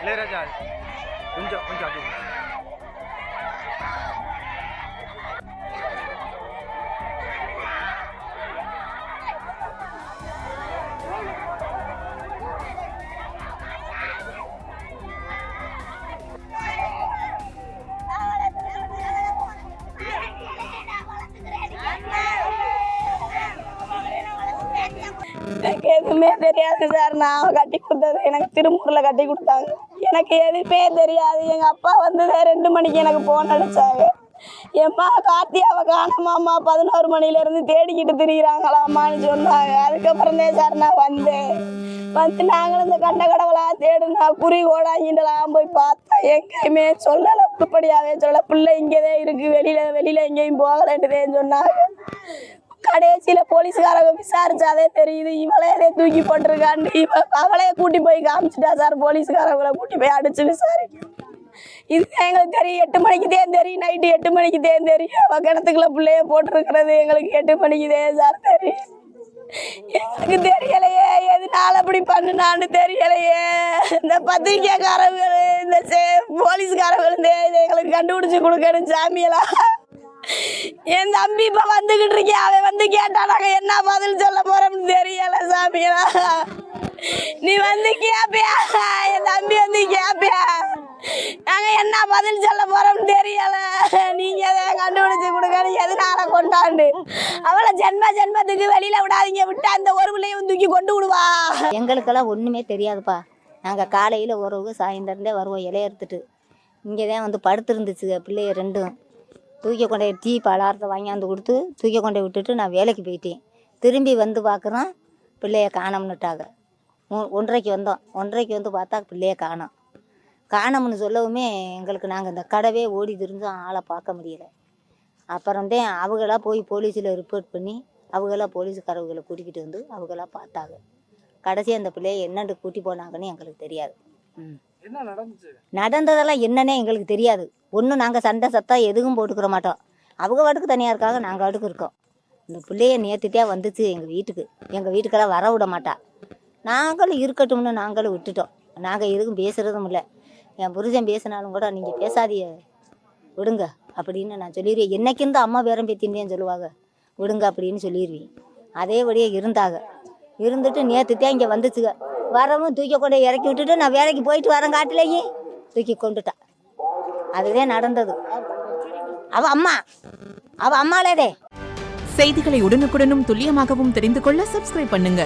இளையராஜா கொஞ்சம் கொஞ்சம் அப்படி எனக்கு எதுவுமே தெரியாது சார். நான் கட்டி கொடுத்தது எனக்கு திருமூரில் கட்டி கொடுத்தாங்க. எனக்கு எதுவுமே தெரியாது. எங்கள் அப்பா வந்து 2 மணிக்கு எனக்கு ஃபோன் அடித்தாங்க. எம்மா கார்த்தியாவை காணாமாம்மா 11 மணிலேருந்து தேடிக்கிட்டு திரிகிறாங்களாம்மான்னு சொன்னாங்க. அதுக்கப்புறம் தான் சார் நான் வந்தேன். வந்து நாங்களும் இந்த கண்ட கடவுளாக தேடுனா குறி ஓடாங்கிட்டலாம் போய் பார்த்தா எங்கேயுமே சொல்லலை. உருப்படியாகவே சொல்ல பிள்ளை இங்கே தான் இருக்குது, வெளியில் எங்கேயும் போகலன்ட்டுதேன்னு சொன்னாங்க. கடைசியில் போலீஸ்காரங்க விசாரிச்சாதே தெரியுது இவளே அதே தூக்கி போட்டிருக்காண்டு. அவளையே கூட்டி போய் காமிச்சிட்டா சார். போலீஸ்காரங்களை கூட்டி போய் அடிச்சு விசாரிக்கும். இது எங்களுக்கு தெரியும். 8 மணிக்கு தான் தெரியும். நைட்டு 8 மணிக்கு தான் தெரியும். அவள் கிணத்துக்குள்ள பிள்ளைய போட்டிருக்கிறது எங்களுக்கு 8 மணிக்கு தான் சார் தெரியும். எனக்கு தெரியலையே எதுனால அப்படி பண்ணுனான்னு தெரியலையே. இந்த பத்திரிக்கைக்காரர்கள் இந்த போலீஸ்காரர்கள் எங்களுக்கு கண்டுபிடிச்சு கொடுக்கணும் சாமியெல்லாம். என் தம்பி இப்ப வந்துகிட்டு இருக்கேன். அவன் வந்து கேட்டா நாங்க என்ன பதில் சொல்ல போறோம்னு தெரியல சாமியா. நீ வந்து கேப்பியா, என் தம்பி வந்து கேப்பியா, நாங்க என்ன பதில் சொல்ல போறோம்னு தெரியல. நீங்க கண்டுபிடிச்சு கொடுக்கணும் எதுனால கொண்டாண்டு. அவளை ஜென்மத்துக்கு வெளியில விடாதீங்க. விட்டா அந்த ஒரு பிள்ளையும் தூக்கி கொண்டு விடுவா. எங்களுக்கெல்லாம் ஒன்றுமே தெரியாதுப்பா. நாங்கள் காலையில் உறவு சாயந்தரந்தே வருவோம். இலைய எடுத்துட்டு இங்கே தான் வந்து படுத்துருந்துச்சுங்க பிள்ளைய ரெண்டும். தூக்கி கொண்டே டீ பலாரத்தை வாங்கியாந்து கொடுத்து தூக்கி கொண்டே விட்டுட்டு நான் வேலைக்கு போயிட்டேன். திரும்பி வந்து பார்க்குறோம் பிள்ளைய காணோம்னுட்டாங்க. 1:30க்கு வந்தோம். 1:30க்கு வந்து பார்த்தா பிள்ளைய காணோம்னு சொல்லவுமே எங்களுக்கு நாங்கள் இந்த கடவே ஓடி திரிஞ்சோம். ஆளை பார்க்க முடியலை. அப்புறம்தான் அவங்களாம் போய் போலீஸில் ரிப்போர்ட் பண்ணி அவங்களாம் போலீஸுக்காரவங்களை கூட்டிக்கிட்டு வந்து அவங்களாம் பார்த்தாங்க. கடைசியாக அந்த பிள்ளைய என்னென்று கூட்டி போனாங்கன்னு எங்களுக்கு தெரியாது. நடந்ததெல்லாம் என்னன்னே எங்களுக்கு தெரியாது. ஒன்றும் நாங்கள் சண்டை சத்தம் எதுவும் போட்டுக்கிற மாட்டோம். அவங்க வாட்டுக்கு தனியாக இருக்காங்க, நாங்கள் வாட்டுக்கு இருக்கோம். இந்த பிள்ளைய நேற்றுட்டே வந்துச்சு எங்கள் வீட்டுக்கு. எங்கள் வீட்டுக்கெல்லாம் வர விட மாட்டா. நாங்களும் இருக்கட்டும்னு நாங்களும் விட்டுட்டோம். நாங்கள் எதுவும் பேசுகிறதும் இல்லை. என் புருஷன் பேசினாலும் கூட நீங்கள் பேசாதிய விடுங்க அப்படின்னு நான் சொல்லிடுவேன். என்னைக்கிருந்து அம்மா பேரம் பேத்தின்னு சொல்லுவாங்க. விடுங்க அப்படின்னு சொல்லிடுவேன். அதேபடியே இருந்தாங்க. இருந்துட்டு நேற்றுத்தான் இங்கே வந்துச்சுங்க. வரவும் தூக்கி கொண்டு இறக்கி விட்டுட்டு நான் வேலைக்கு போயிட்டு வரேன். காட்டிலேயே தூக்கி கொண்டுட்டா. அதுதான் நடந்தது. அவ அம்மாளேதே. செய்திகளை உடனுக்குடனும் துல்லியமாகவும் தெரிந்து கொள்ள சப்ஸ்கிரைப் பண்ணுங்க.